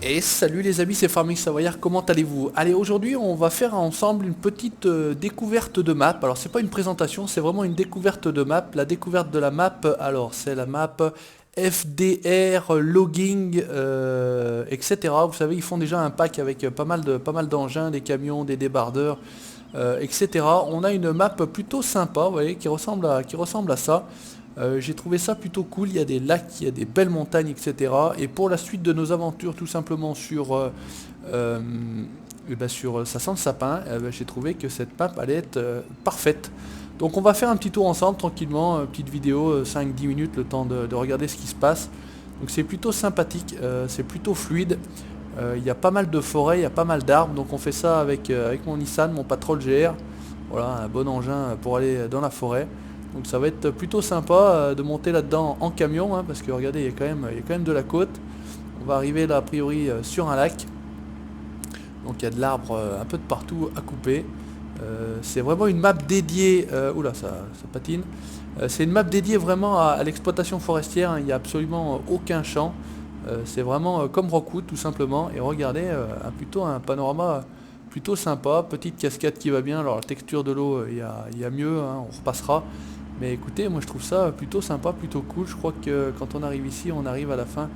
Et salut les amis, c'est Farming Savoyard, comment allez-vous? Allez, aujourd'hui on va faire ensemble une petite découverte de map. Alors c'est pas une présentation, c'est vraiment une découverte de map. La découverte de la map, alors c'est la map FDR, logging, etc. Vous savez, ils font déjà un pack avec pas mal d'engins, des camions, des débardeurs, etc. On a une map plutôt sympa, vous voyez, qui ressemble à ça. J'ai trouvé ça plutôt cool, il y a des lacs, il y a des belles montagnes, etc. Et pour la suite de nos aventures, tout simplement euh, sur ça sent le sapin, j'ai trouvé que cette map allait être parfaite. Donc on va faire un petit tour ensemble, tranquillement, une petite vidéo, 5-10 minutes, le temps de regarder ce qui se passe. Donc c'est plutôt sympathique, c'est plutôt fluide. Il y a pas mal de forêts, il y a pas mal d'arbres, donc on fait ça avec mon Nissan, mon Patrol GR. Voilà, un bon engin pour aller dans la forêt. Donc ça va être plutôt sympa de monter là-dedans en camion, hein, parce que regardez, il y a quand même de la côte. On va arriver là a priori sur un lac. Donc il y a de l'arbre un peu de partout à couper. C'est vraiment une map dédiée. Oula, ça patine. C'est une map dédiée vraiment à l'exploitation forestière, hein. Il n'y a absolument aucun champ. C'est vraiment comme Rockwood tout simplement. Et regardez, plutôt un panorama plutôt sympa. Petite cascade qui va bien. Alors la texture de l'eau, il y a mieux, hein, on repassera. Mais écoutez, moi je trouve ça plutôt sympa, plutôt cool. Je crois que quand on arrive ici, on arrive à la fin,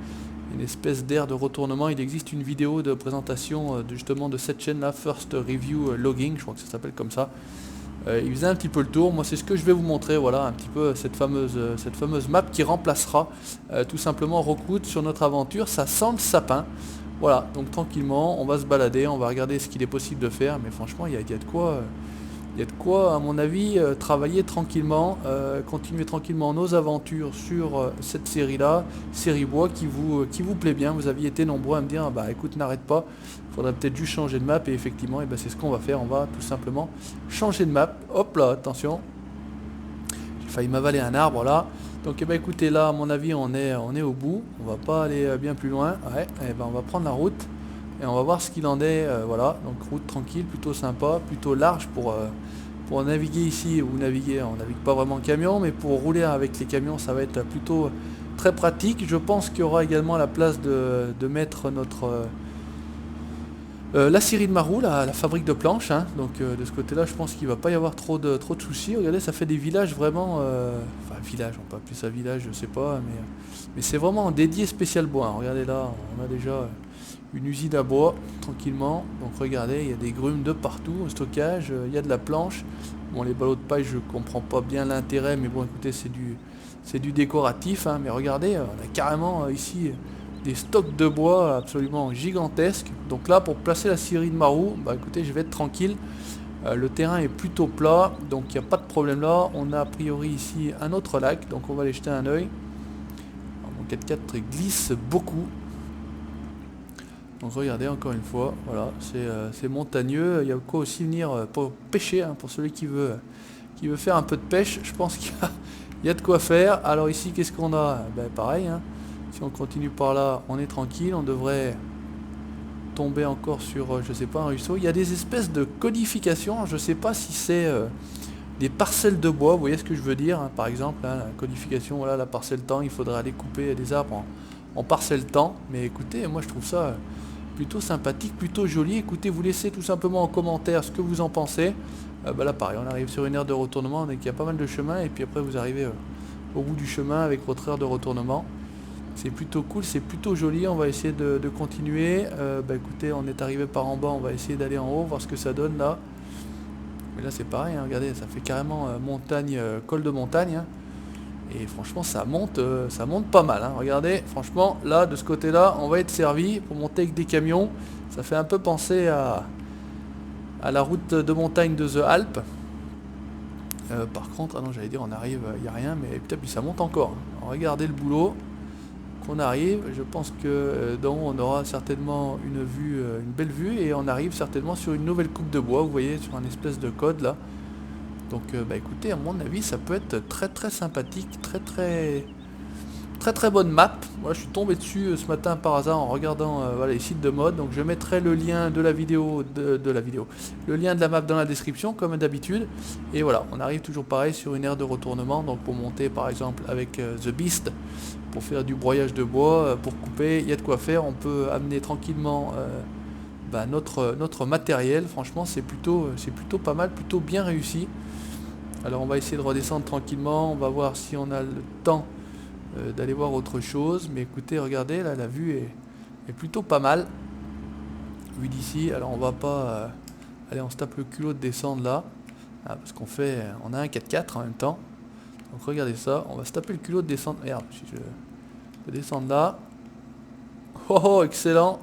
une espèce d'air de retournement. Il existe une vidéo de présentation justement de cette chaîne là, First Review Logging, je crois que ça s'appelle comme ça. Il faisait un petit peu le tour. Moi c'est ce que je vais vous montrer, voilà, un petit peu cette fameuse map qui remplacera tout simplement Rockwood sur notre aventure. Ça sent le sapin. Voilà, donc tranquillement, on va se balader, on va regarder ce qu'il est possible de faire, mais franchement, il y a de quoi. Il y a de quoi, à mon avis, travailler tranquillement, continuer tranquillement nos aventures sur cette série-là, série bois qui vous plaît bien. Vous aviez été nombreux à me dire, ah bah écoute, n'arrête pas, il faudrait peut-être juste changer de map. Et effectivement, et ben, c'est ce qu'on va faire, on va tout simplement changer de map. Hop là, attention, j'ai failli m'avaler un arbre là. Donc eh ben, écoutez, là à mon avis on est au bout, on va pas aller bien plus loin. Ouais, et ben, on va prendre la route. Et on va voir ce qu'il en est, voilà, donc route tranquille, plutôt sympa, plutôt large pour naviguer ici, ou naviguer, on navigue pas vraiment en camion, mais pour rouler avec les camions ça va être plutôt très pratique. Je pense qu'il y aura également la place de mettre la scierie de Marou, la fabrique de planches, hein. Donc de ce côté là je pense qu'il va pas y avoir trop de soucis. Regardez, ça fait des villages vraiment, enfin village, on peut appeler ça village, je sais pas, mais c'est vraiment dédié spécial bois, hein. Regardez là, on a déjà une usine à bois, tranquillement. Donc regardez, il y a des grumes de partout, au stockage, il y a de la planche. Bon, les ballots de paille, je comprends pas bien l'intérêt, mais bon, écoutez, c'est du décoratif, hein. Mais regardez, on a carrément ici des stocks de bois absolument gigantesques. Donc là, pour placer la scierie de Marou, bah écoutez, je vais être tranquille. Le terrain est plutôt plat, donc il n'y a pas de problème là. On a a priori ici un autre lac, donc on va aller jeter un œil. Alors, mon 4x4 glisse beaucoup. Donc regardez encore une fois, voilà, c'est montagneux. Il y a quoi aussi venir pour pêcher, hein, pour celui qui veut faire un peu de pêche. Je pense qu'il y a de quoi faire. Alors ici, qu'est-ce qu'on a? Ben, pareil, hein. Si on continue par là, on est tranquille. On devrait tomber encore sur, je sais pas, un ruisseau. Il y a des espèces de codifications. Je sais pas si c'est des parcelles de bois. Vous voyez ce que je veux dire, hein. Par exemple, hein, la codification, voilà, la parcelle temps. Il faudrait aller couper des arbres en parcelle temps. Mais écoutez, moi je trouve ça plutôt sympathique, plutôt joli. Écoutez, vous laissez tout simplement en commentaire ce que vous en pensez. Bah là pareil, on arrive sur une aire de retournement, donc il y a pas mal de chemin, et puis après vous arrivez au bout du chemin avec votre aire de retournement. C'est plutôt cool, c'est plutôt joli. On va essayer de continuer. Bah écoutez, on est arrivé par en bas, on va essayer d'aller en haut, voir ce que ça donne là. Mais là c'est pareil, hein, regardez, ça fait carrément montagne, col de montagne, hein. Et franchement ça monte pas mal, hein. Regardez, franchement là de ce côté là on va être servi pour monter avec des camions. Ça fait un peu penser à la route de montagne de The Alps. Par contre, ah non, j'allais dire on arrive, il n'y a rien, mais peut-être puis ça monte encore, hein. Alors, regardez le boulot qu'on arrive. Je pense que d'en haut on aura certainement une vue, une belle vue, et on arrive certainement sur une nouvelle coupe de bois, vous voyez, sur un espèce de code là. Donc bah écoutez, à mon avis ça peut être très très sympathique, très très Très très bonne map. Moi je suis tombé dessus ce matin par hasard en regardant voilà, les sites de mode. Donc je mettrai le lien de la vidéo, le lien de la map dans la description comme d'habitude. Et voilà, on arrive toujours pareil sur une aire de retournement. Donc pour monter par exemple avec The Beast, pour faire du broyage de bois, pour couper, il y a de quoi faire. On peut amener tranquillement notre matériel. Franchement c'est plutôt pas mal, plutôt bien réussi. Alors on va essayer de redescendre tranquillement. On va voir si on a le temps d'aller voir autre chose, mais écoutez, regardez, là la vue est plutôt pas mal vue d'ici. Alors on va pas allez, on se tape le culot de descendre là, parce on a un 4x4 en même temps, donc regardez ça, on va se taper le culot de descendre. Merde, si je peux descendre là. Oh, excellent.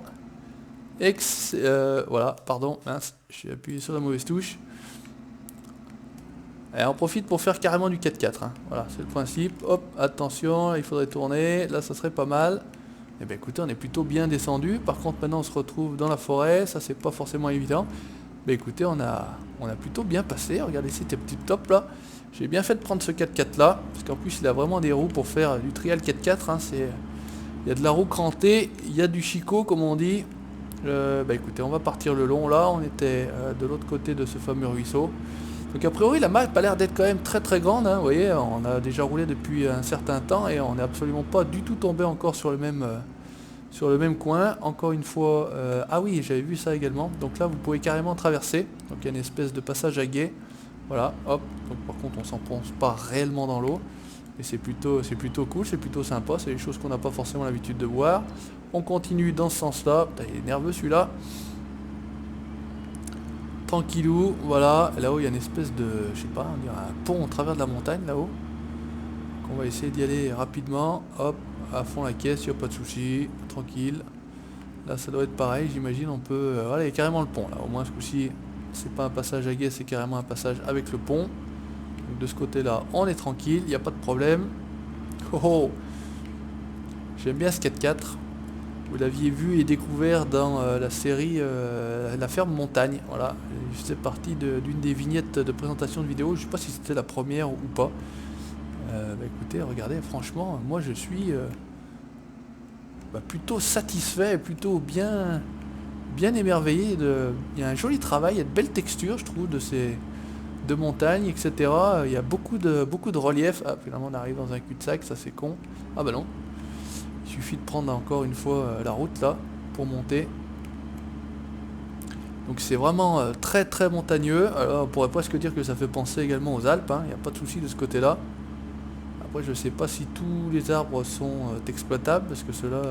Voilà, pardon, mince, j'ai appuyé sur la mauvaise touche. Et on profite pour faire carrément du 4x4, hein. Voilà, c'est le principe. Hop, attention, il faudrait tourner. Là, ça serait pas mal. Et bien écoutez, on est plutôt bien descendu. Par contre, maintenant, on se retrouve dans la forêt. Ça, c'est pas forcément évident. Mais écoutez, on a plutôt bien passé. Regardez, c'était petit top là. J'ai bien fait de prendre ce 4x4 là. Parce qu'en plus, il a vraiment des roues pour faire du trial 4x4. Hein. Il y a de la roue crantée. Il y a du chicot, comme on dit. Écoutez, on va partir le long là. On était de l'autre côté de ce fameux ruisseau. Donc a priori la map a l'air d'être quand même très très grande, hein. Vous voyez, on a déjà roulé depuis un certain temps et on n'est absolument pas du tout tombé encore sur le même coin. Encore une fois, ah oui, j'avais vu ça également. Donc là vous pouvez carrément traverser. Donc il y a une espèce de passage à gué. Voilà, hop. Donc par contre on s'enfonce pas réellement dans l'eau. Et c'est plutôt cool, c'est plutôt sympa. C'est des choses qu'on n'a pas forcément l'habitude de voir. On continue dans ce sens-là. Putain, il est nerveux celui-là. Tranquillou, voilà, là-haut il y a une espèce de, je sais pas, on dirait un pont au travers de la montagne là-haut. On va essayer d'y aller rapidement, hop, à fond la caisse, il n'y a pas de souci, tranquille. Là ça doit être pareil, j'imagine, on peut, voilà, il y a carrément le pont là, au moins ce coup-ci, c'est pas un passage à guet, c'est carrément un passage avec le pont. Donc de ce côté-là, on est tranquille, il n'y a pas de problème. Oh, oh. J'aime bien ce 4x4. Vous l'aviez vu et découvert dans la série La Ferme Montagne. Voilà, je faisais partie d'une des vignettes de présentation de vidéo. Je ne sais pas si c'était la première ou pas. Écoutez, regardez, franchement, moi je suis plutôt satisfait, plutôt bien émerveillé. Il y a un joli travail, il y a de belles textures, je trouve, de montagnes, etc. Il y a beaucoup de relief. Ah, finalement on arrive dans un cul-de-sac, ça c'est con. Ah bah non. Il suffit de prendre encore une fois la route là pour monter. Donc c'est vraiment très très montagneux. Alors on pourrait presque dire que ça fait penser également aux Alpes, hein. Il n'y a pas de souci de ce côté là. Après je sais pas si tous les arbres sont exploitables, parce que cela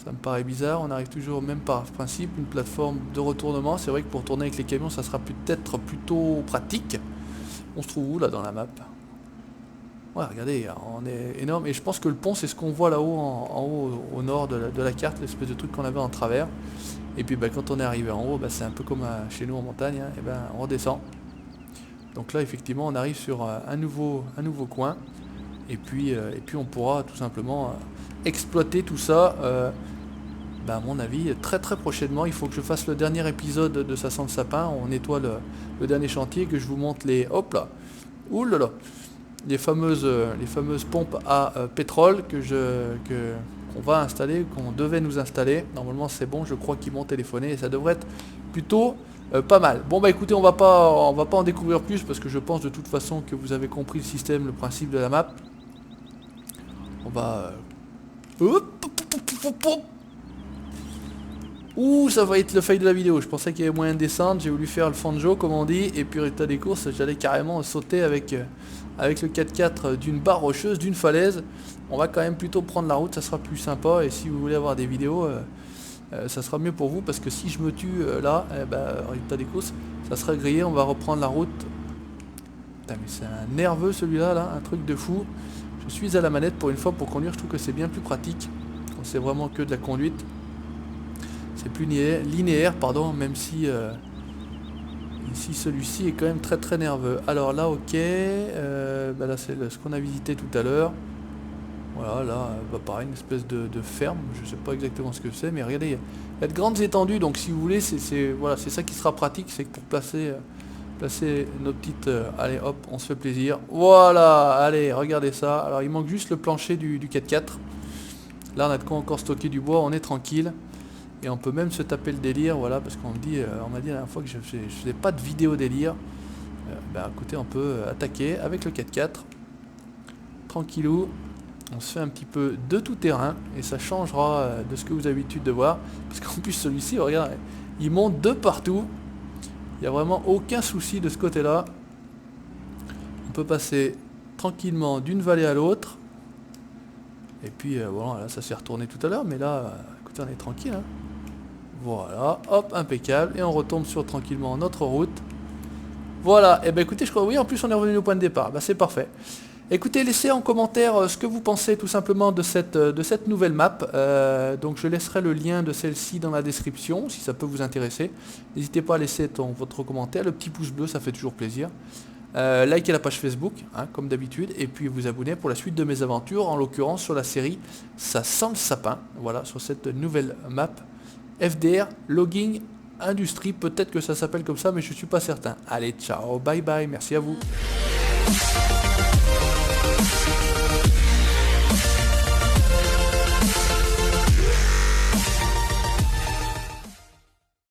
ça me paraît bizarre. On arrive toujours, même par principe, une plateforme de retournement. C'est vrai que pour tourner avec les camions ça sera peut-être plutôt pratique. On se trouve où là dans la map? Ouais, regardez, on est énorme, et je pense que le pont c'est ce qu'on voit là-haut, en haut au nord de la carte, l'espèce de truc qu'on avait en travers. Et puis quand on est arrivé en haut, c'est un peu comme chez nous en montagne, hein, et on redescend. Donc là effectivement on arrive sur un nouveau coin, et puis on pourra tout simplement exploiter tout ça, à mon avis très très prochainement. Il faut que je fasse le dernier épisode de Ça sent le sapin, on nettoie le dernier chantier, que je vous montre les... Hop là. Ouh là là. Les fameuses pompes à pétrole qu'on va installer, qu'on devait nous installer. Normalement c'est bon, je crois qu'ils m'ont téléphoné et ça devrait être plutôt pas mal. Bon écoutez, on va pas en découvrir plus, parce que je pense de toute façon que vous avez compris le système, le principe de la map. On va... Ouh, ça va être le fail de la vidéo. Je pensais qu'il y avait moyen de descendre, j'ai voulu faire le fanjo comme on dit, et puis résultat des courses, j'allais carrément sauter avec le 4x4 d'une barre rocheuse, d'une falaise. On va quand même plutôt prendre la route, ça sera plus sympa, et si vous voulez avoir des vidéos, ça sera mieux pour vous, parce que si je me tue là, résultat des courses, ça sera grillé. On va reprendre la route. Putain, mais c'est un nerveux celui-là, là, un truc de fou. Je suis à la manette pour une fois pour conduire, je trouve que c'est bien plus pratique quand c'est vraiment que de la conduite. C'est plus linéaire, pardon, même si ici celui-ci est quand même très très nerveux. Alors là, ok, là c'est ce qu'on a visité tout à l'heure. Voilà, là, pareil, une espèce de ferme, je sais pas exactement ce que c'est, mais regardez, il y a de grandes étendues, donc si vous voulez, voilà, c'est ça qui sera pratique, c'est que pour placer placer nos petites... allez hop, on se fait plaisir. Voilà, allez, regardez ça. Alors il manque juste le plancher du 4x4. Là on a de quoi encore stocker du bois, on est tranquille. Et on peut même se taper le délire, voilà, parce qu'on dit, on m'a dit la dernière fois que je faisais pas de vidéo délire. Bah écoutez, on peut attaquer avec le 4x4. Tranquillou. On se fait un petit peu de tout terrain et ça changera de ce que vous avez l'habitude de voir. Parce qu'en plus celui-ci, regarde, il monte de partout. Il n'y a vraiment aucun souci de ce côté-là. On peut passer tranquillement d'une vallée à l'autre. Et puis voilà, là ça s'est retourné tout à l'heure, mais là, écoutez, on est tranquille. Hein. Voilà, hop, impeccable. Et on retombe sur tranquillement notre route. Voilà, et ben écoutez, je crois, oui, en plus on est revenu au point de départ. Bah c'est parfait. Écoutez, laissez en commentaire ce que vous pensez tout simplement de cette nouvelle map. Donc je laisserai le lien de celle-ci dans la description, si ça peut vous intéresser. N'hésitez pas à laisser votre commentaire, le petit pouce bleu, ça fait toujours plaisir. Likez la page Facebook, hein, comme d'habitude, et puis vous abonnez pour la suite de mes aventures, en l'occurrence sur la série Ça sent le sapin, voilà, sur cette nouvelle map. FDR, Logging, Industrie, peut-être que ça s'appelle comme ça, mais je suis pas certain. Allez, ciao, bye bye, merci à vous.